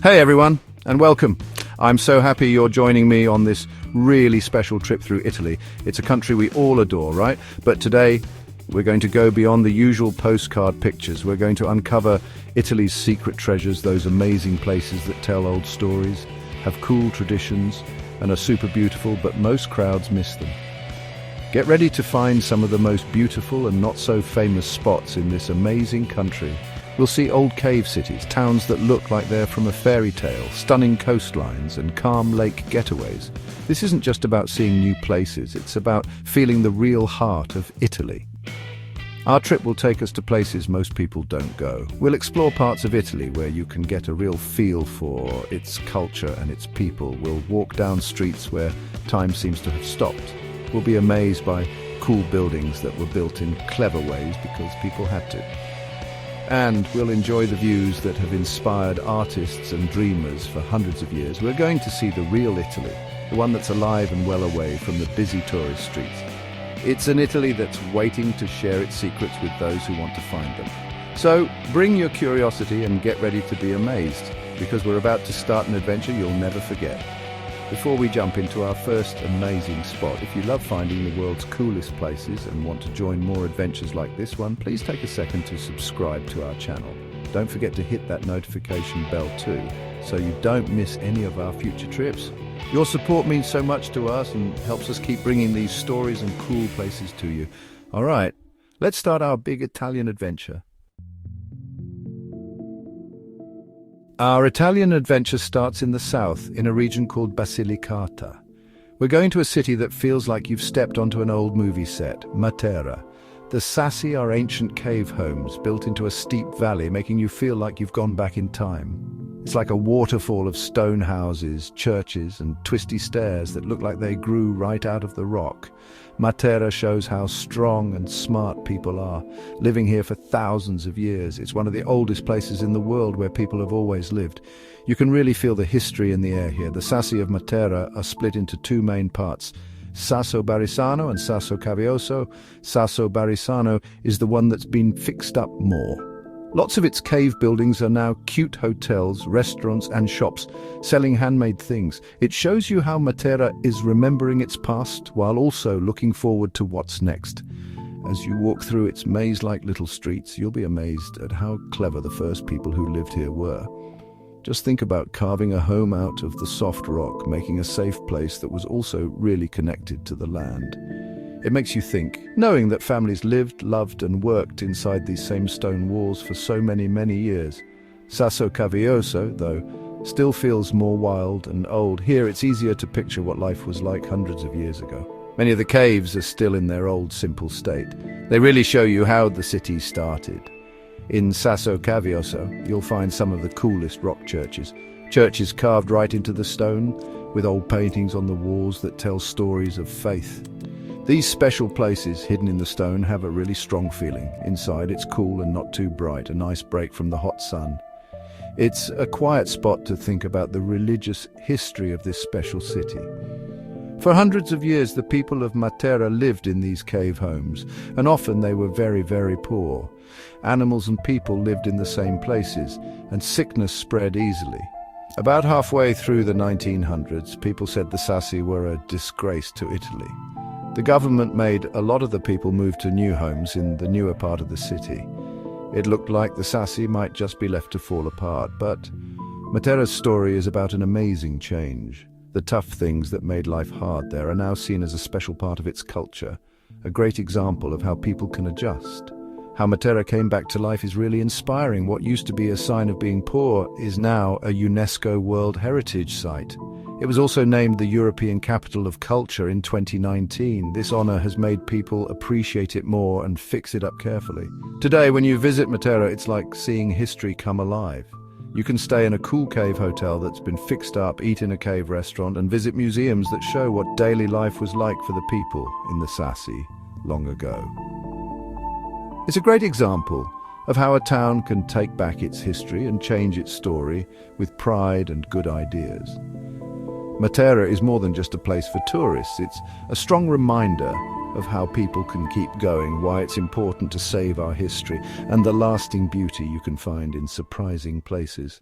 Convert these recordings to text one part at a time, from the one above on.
Hey everyone, and welcome. I'm so happy you're joining me on this really special trip through Italy. It's a country we all adore, right? But today, we're going to go beyond the usual postcard pictures. We're going to uncover Italy's secret treasures, those amazing places that tell old stories, have cool traditions, and are super beautiful, but most crowds miss them. Get ready to find some of the most beautiful and not so famous spots in this amazing country. We'll see old cave cities, towns that look like they're from a fairy tale, stunning coastlines and calm lake getaways. This isn't just about seeing new places, it's about feeling the real heart of Italy. Our trip will take us to places most people don't go. We'll explore parts of Italy where you can get a real feel for its culture and its people. We'll walk down streets where time seems to have stopped. We'll be amazed by cool buildings that were built in clever ways because people had to. And we'll enjoy the views that have inspired artists and dreamers for hundreds of years. We're going to see the real Italy, the one that's alive and well away from the busy tourist streets. It's an Italy that's waiting to share its secrets with those who want to find them. So bring your curiosity and get ready to be amazed, because we're about to start an adventure you'll never forget. Before we jump into our first amazing spot, if you love finding the world's coolest places and want to join more adventures like this one, please take a second to subscribe to our channel. Don't forget to hit that notification bell too, so you don't miss any of our future trips. Your support means so much to us and helps us keep bringing these stories and cool places to you. All right, let's start our big Italian adventure. Our Italian adventure starts in the south, in a region called Basilicata. We're going to a city that feels like you've stepped onto an old movie set, Matera. The Sassi are ancient cave homes built into a steep valley, making you feel like you've gone back in time. It's like a waterfall of stone houses, churches, and twisty stairs that look like they grew right out of the rock. Matera shows how strong and smart people are, living here for thousands of years. It's one of the oldest places in the world where people have always lived. You can really feel the history in the air here. The Sassi of Matera are split into two main parts, Sasso Barisano and Sasso Cavioso. Sasso Barisano is the one that's been fixed up more. Lots of its cave buildings are now cute hotels, restaurants and shops selling handmade things. It shows you how Matera is remembering its past while also looking forward to what's next. As you walk through its maze-like little streets, you'll be amazed at how clever the first people who lived here were. Just think about carving a home out of the soft rock, making a safe place that was also really connected to the land. It makes you think, knowing that families lived, loved and worked inside these same stone walls for so many years. Sasso Cavioso, though, still feels more wild and old. Here it's easier to picture what life was like hundreds of years ago. Many of the caves are still in their old simple state. They really show you how the city started. In Sasso Cavioso, you'll find some of the coolest rock churches. Churches carved right into the stone, with old paintings on the walls that tell stories of faith. These special places hidden in the stone have a really strong feeling. Inside it's cool and not too bright, a nice break from the hot sun. It's a quiet spot to think about the religious history of this special city. For hundreds of years the people of Matera lived in these cave homes, and often they were very poor. Animals and people lived in the same places, and sickness spread easily. About halfway through the 1900s, people said the Sassi were a disgrace to Italy. The government made a lot of the people move to new homes in the newer part of the city. It looked like the Sassi might just be left to fall apart, but Matera's story is about an amazing change. The tough things that made life hard there are now seen as a special part of its culture, a great example of how people can adjust. How Matera came back to life is really inspiring. What used to be a sign of being poor is now a UNESCO World Heritage Site. It was also named the European Capital of Culture in 2019. This honor has made people appreciate it more and fix it up carefully. Today, when you visit Matera, it's like seeing history come alive. You can stay in a cool cave hotel that's been fixed up, eat in a cave restaurant, and visit museums that show what daily life was like for the people in the Sassi long ago. It's a great example of how a town can take back its history and change its story with pride and good ideas. Matera is more than just a place for tourists. It's a strong reminder of how people can keep going, why it's important to save our history, and the lasting beauty you can find in surprising places.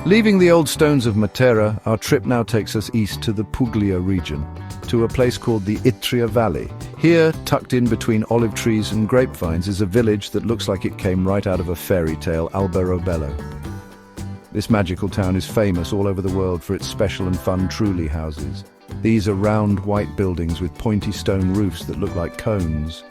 Leaving the old stones of Matera, our trip now takes us east to the Puglia region, to a place called the Itria Valley. Here, tucked in between olive trees and grapevines, is a village that looks like it came right out of a fairy tale, Alberobello. This magical town is famous all over the world for its special and fun Trulli houses. These are round white buildings with pointy stone roofs that look like cones.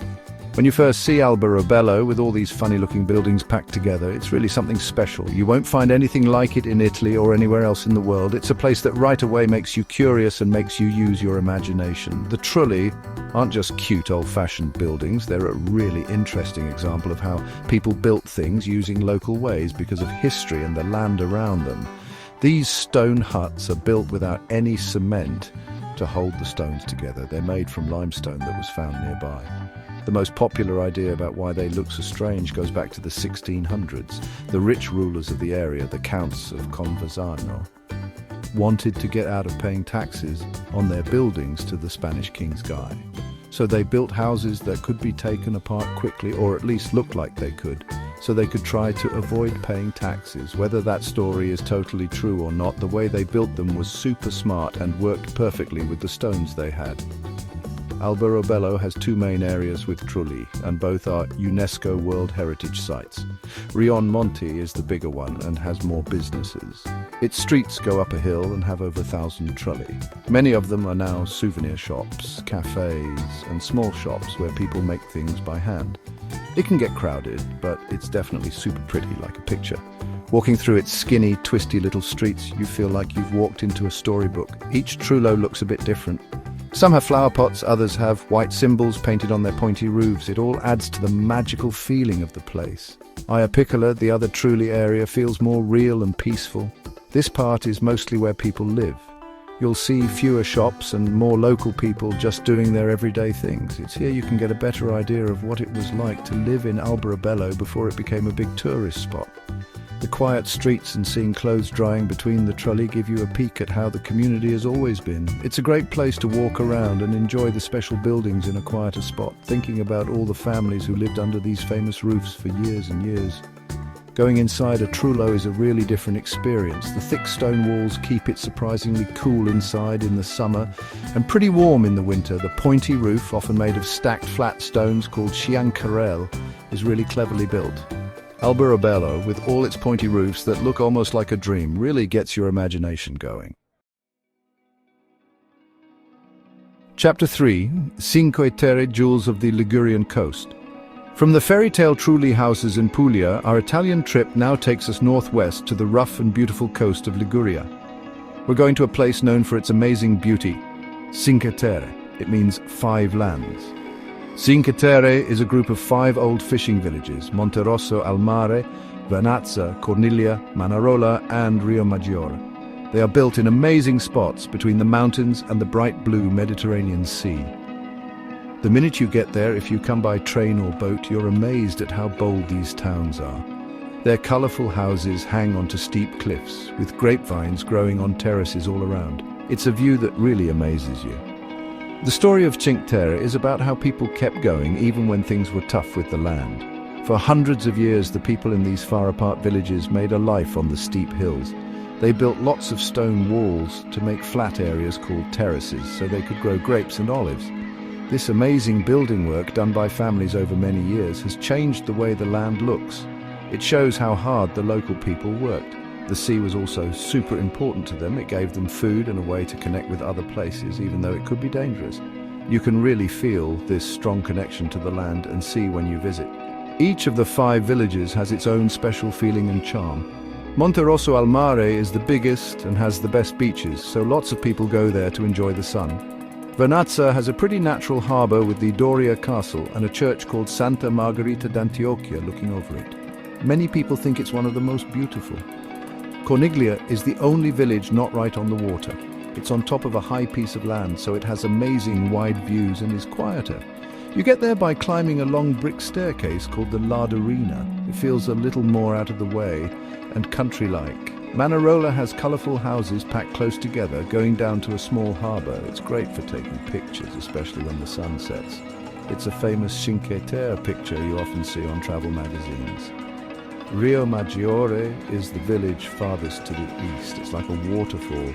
When you first see Alberobello, with all these funny-looking buildings packed together, it's really something special. You won't find anything like it in Italy or anywhere else in the world. It's a place that right away makes you curious and makes you use your imagination. The Trulli aren't just cute old-fashioned buildings. They're a really interesting example of how people built things using local ways because of history and the land around them. These stone huts are built without any cement to hold the stones together. They're made from limestone that was found nearby. The most popular idea about why they look so strange goes back to the 1600s. The rich rulers of the area, the Counts of Conversano, wanted to get out of paying taxes on their buildings to the Spanish king's guy. So they built houses that could be taken apart quickly, or at least looked like they could, so they could try to avoid paying taxes. Whether that story is totally true or not, the way they built them was super smart and worked perfectly with the stones they had. Alberobello has two main areas with Trulli, and both are UNESCO World Heritage Sites. Rion Monti is the bigger one and has more businesses. Its streets go up a hill and have over 1,000 Trulli. Many of them are now souvenir shops, cafes, and small shops where people make things by hand. It can get crowded, but it's definitely super pretty, like a picture. Walking through its skinny, twisty little streets, you feel like you've walked into a storybook. Each Trullo looks a bit different. Some have flower pots, others have white symbols painted on their pointy roofs. It all adds to the magical feeling of the place. Aya Piccola, the other Trulli area, feels more real and peaceful. This part is mostly where people live. You'll see fewer shops and more local people just doing their everyday things. It's here you can get a better idea of what it was like to live in Alberobello before it became a big tourist spot. The quiet streets and seeing clothes drying between the Trulli give you a peek at how the community has always been. It's a great place to walk around and enjoy the special buildings in a quieter spot, thinking about all the families who lived under these famous roofs for years and years. Going inside a Trullo is a really different experience. The thick stone walls keep it surprisingly cool inside in the summer and pretty warm in the winter. The pointy roof, often made of stacked flat stones called chiancarelle, is really cleverly built. Alberobello, with all its pointy roofs that look almost like a dream, really gets your imagination going. Chapter 3. Cinque Terre Jewels of the Ligurian Coast. From the fairy tale Trulli houses in Puglia, our Italian trip now takes us northwest to the rough and beautiful coast of Liguria. We're going to a place known for its amazing beauty, Cinque Terre. It means 5 lands. Cinque Terre is a group of 5 old fishing villages: Monterosso al Mare, Vernazza, Corniglia, Manarola and Rio Maggiore. They are built in amazing spots between the mountains and the bright blue Mediterranean Sea. The minute you get there, if you come by train or boat, you're amazed at how bold these towns are. Their colourful houses hang onto steep cliffs, with grapevines growing on terraces all around. It's a view that really amazes you. The story of Cinque Terre is about how people kept going even when things were tough with the land. For hundreds of years, the people in these far-apart villages made a life on the steep hills. They built lots of stone walls to make flat areas called terraces so they could grow grapes and olives. This amazing building work done by families over many years has changed the way the land looks. It shows how hard the local people worked. The sea was also super important to them. It gave them food and a way to connect with other places, even though it could be dangerous. You can really feel this strong connection to the land and sea when you visit. Each of the 5 villages has its own special feeling and charm. Monterosso al Mare is the biggest and has the best beaches, so lots of people go there to enjoy the sun. Vernazza has a pretty natural harbour with the Doria Castle and a church called Santa Margherita d'Antiochia looking over it. Many people think it's one of the most beautiful. Corniglia is the only village not right on the water. It's on top of a high piece of land, so it has amazing wide views and is quieter. You get there by climbing a long brick staircase called the Laderina. It feels a little more out of the way and country-like. Manarola has colourful houses packed close together, going down to a small harbour. It's great for taking pictures, especially when the sun sets. It's a famous Cinque Terre picture you often see on travel magazines. Rio Maggiore is the village farthest to the east. It's like a waterfall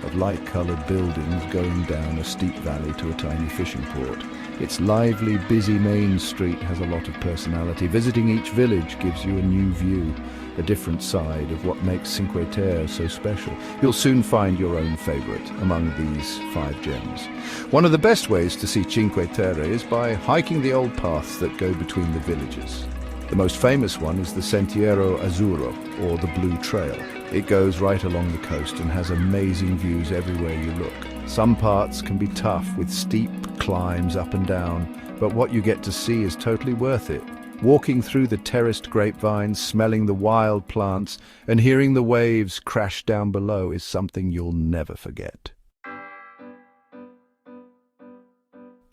of light-coloured buildings going down a steep valley to a tiny fishing port. Its lively, busy main street has a lot of personality. Visiting each village gives you a new view, a different side of what makes Cinque Terre so special. You'll soon find your own favourite among these 5 gems. One of the best ways to see Cinque Terre is by hiking the old paths that go between the villages. The most famous one is the Sentiero Azzurro, or the Blue Trail. It goes right along the coast and has amazing views everywhere you look. Some parts can be tough with steep climbs up and down, but what you get to see is totally worth it. Walking through the terraced grapevines, smelling the wild plants, and hearing the waves crash down below is something you'll never forget.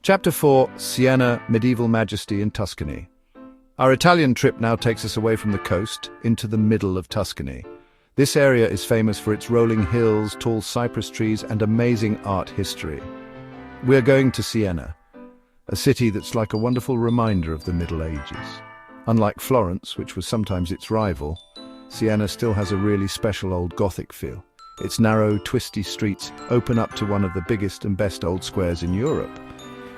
Chapter 4, Siena, Medieval Majesty in Tuscany. Our Italian trip now takes us away from the coast into the middle of Tuscany. This area is famous for its rolling hills, tall cypress trees, and amazing art history. We're going to Siena, a city that's like a wonderful reminder of the Middle Ages. Unlike Florence, which was sometimes its rival, Siena still has a really special old Gothic feel. Its narrow, twisty streets open up to one of the biggest and best old squares in Europe.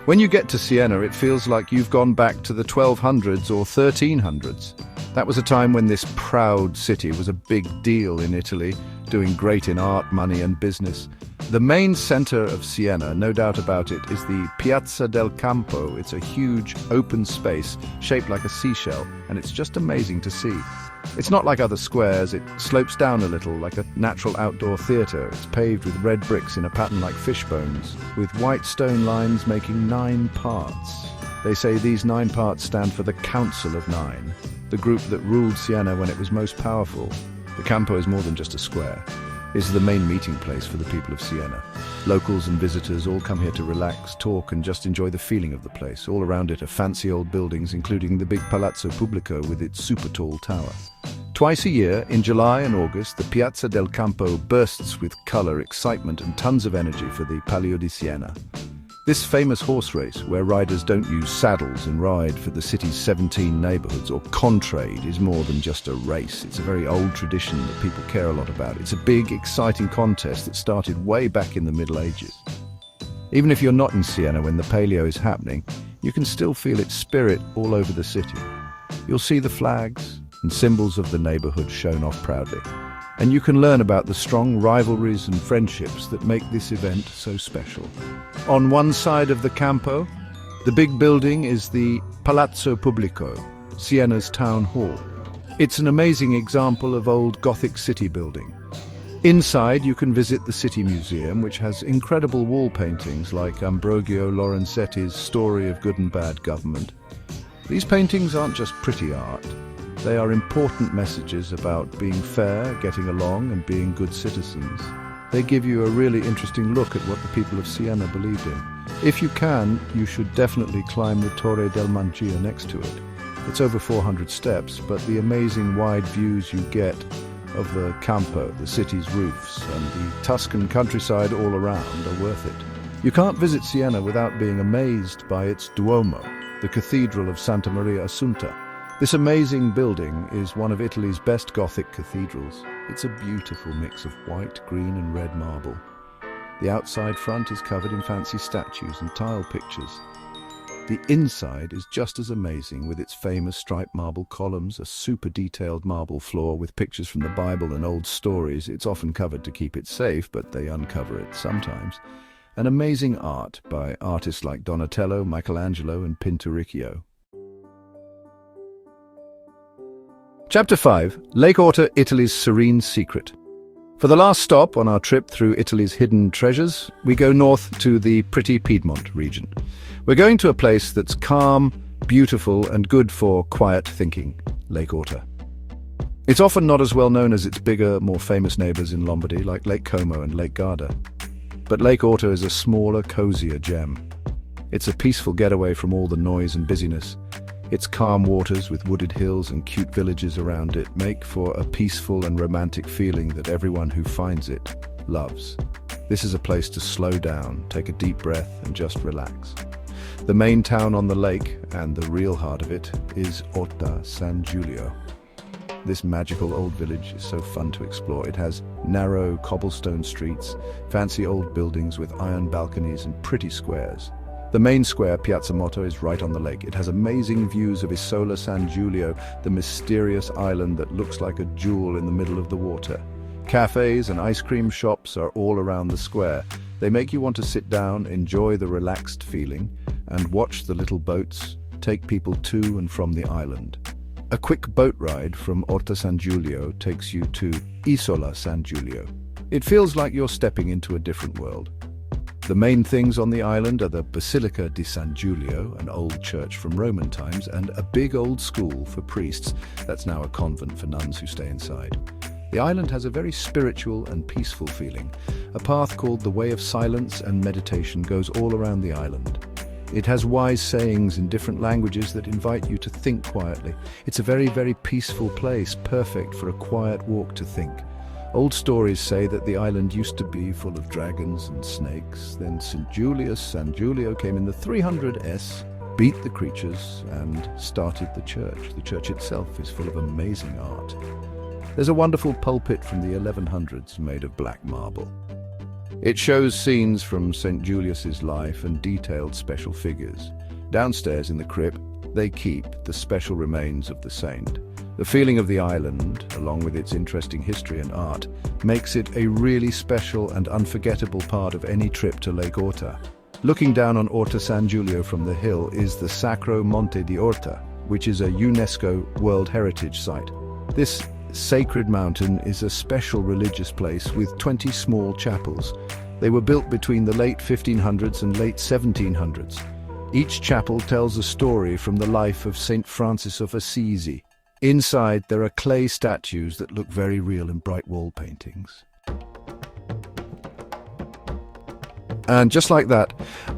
When you get to Siena, it feels like you've gone back to the 1200s or 1300s. That was a time when this proud city was a big deal in Italy, doing great in art, money and business. The main centre of Siena, no doubt about it, is the Piazza del Campo. It's a huge open space shaped like a seashell, and it's just amazing to see. It's not like other squares. It slopes down a little like a natural outdoor theatre. It's paved with red bricks in a pattern like fish bones, with white stone lines making 9 parts. They say these 9 parts stand for the Council of Nine, the group that ruled Siena when it was most powerful. The Campo is more than just a square. It's the main meeting place for the people of Siena. Locals and visitors all come here to relax, talk and just enjoy the feeling of the place. All around it are fancy old buildings, including the big Palazzo Pubblico with its super tall tower. Twice a year, in July and August, the Piazza del Campo bursts with colour, excitement and tons of energy for the Palio di Siena. This famous horse race, where riders don't use saddles and ride for the city's 17 neighbourhoods, or contrade, is more than just a race. It's a very old tradition that people care a lot about. It's a big, exciting contest that started way back in the Middle Ages. Even if you're not in Siena when the Palio is happening, you can still feel its spirit all over the city. You'll see the flags and symbols of the neighbourhood shown off proudly. And you can learn about the strong rivalries and friendships that make this event so special. On one side of the Campo, the big building is the Palazzo Pubblico, Siena's town hall. It's an amazing example of old Gothic city building. Inside, you can visit the City Museum, which has incredible wall paintings like Ambrogio Lorenzetti's Story of Good and Bad Government. These paintings aren't just pretty art. They are important messages about being fair, getting along and being good citizens. They give you a really interesting look at what the people of Siena believed in. If you can, you should definitely climb the Torre del Mancia next to it. It's over 400 steps, but the amazing wide views you get of the Campo, the city's roofs, and the Tuscan countryside all around are worth it. You can't visit Siena without being amazed by its Duomo, the Cathedral of Santa Maria Assunta. This amazing building is one of Italy's best Gothic cathedrals. It's a beautiful mix of white, green and red marble. The outside front is covered in fancy statues and tile pictures. The inside is just as amazing, with its famous striped marble columns, a super detailed marble floor with pictures from the Bible and old stories. It's often covered to keep it safe, but they uncover it sometimes. And amazing art by artists like Donatello, Michelangelo and Pinturicchio. Chapter 5, Lake Orta, Italy's serene secret. For the last stop on our trip through Italy's hidden treasures, we go north to the pretty Piedmont region. We're going to a place that's calm, beautiful and good for quiet thinking, Lake Orta. It's often not as well known as its bigger, more famous neighbours in Lombardy, like Lake Como and Lake Garda. But Lake Orta is a smaller, cozier gem. It's a peaceful getaway from all the noise and busyness. Its calm waters with wooded hills and cute villages around it make for a peaceful and romantic feeling that everyone who finds it loves. This is a place to slow down, take a deep breath and just relax. The main town on the lake, and the real heart of it, is Orta San Giulio. This magical old village is so fun to explore. It has narrow cobblestone streets, fancy old buildings with iron balconies and pretty squares. The main square, Piazza Motto, is right on the lake. It has amazing views of Isola San Giulio, the mysterious island that looks like a jewel in the middle of the water. Cafes and ice cream shops are all around the square. They make you want to sit down, enjoy the relaxed feeling, and watch the little boats take people to and from the island. A quick boat ride from Orta San Giulio takes you to Isola San Giulio. It feels like you're stepping into a different world. The main things on the island are the Basilica di San Giulio, an old church from Roman times, and a big old school for priests that's now a convent for nuns who stay inside. The island has a very spiritual and peaceful feeling. A path called the Way of Silence and Meditation goes all around the island. It has wise sayings in different languages that invite you to think quietly. It's a very, very peaceful place, perfect for a quiet walk to think. Old stories say that the island used to be full of dragons and snakes. Then St. Julius San Giulio came in the 300s, beat the creatures, and started the church. The church itself is full of amazing art. There's a wonderful pulpit from the 1100s made of black marble. It shows scenes from St. Julius's life and detailed special figures. Downstairs in the crypt, they keep the special remains of the saint. The feeling of the island, along with its interesting history and art, makes it a really special and unforgettable part of any trip to Lake Orta. Looking down on Orta San Giulio from the hill is the Sacro Monte di Orta, which is a UNESCO World Heritage Site. This sacred mountain is a special religious place with 20 small chapels. They were built between the late 1500s and late 1700s. Each chapel tells a story from the life of Saint Francis of Assisi. Inside, there are clay statues that look very real in bright wall paintings. And just like that,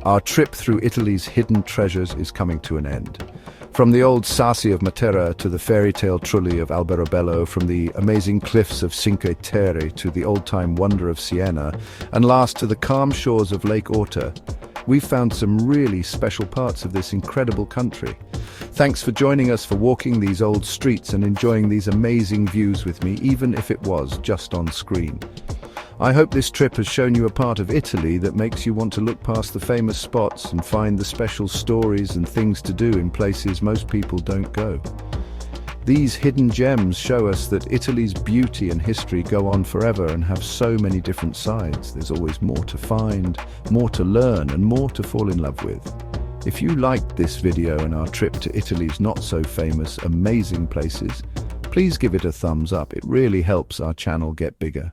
our trip through Italy's hidden treasures is coming to an end. From the old Sassi of Matera to the fairy tale Trulli of Alberobello, from the amazing cliffs of Cinque Terre to the old-time wonder of Siena, and last to the calm shores of Lake Orta, we've found some really special parts of this incredible country. Thanks for joining us for walking these old streets and enjoying these amazing views with me, even if it was just on screen. I hope this trip has shown you a part of Italy that makes you want to look past the famous spots and find the special stories and things to do in places most people don't go. These hidden gems show us that Italy's beauty and history go on forever and have so many different sides. There's always more to find, more to learn, and more to fall in love with. If you liked this video and our trip to Italy's not-so-famous, amazing places, please give it a thumbs up. It really helps our channel get bigger.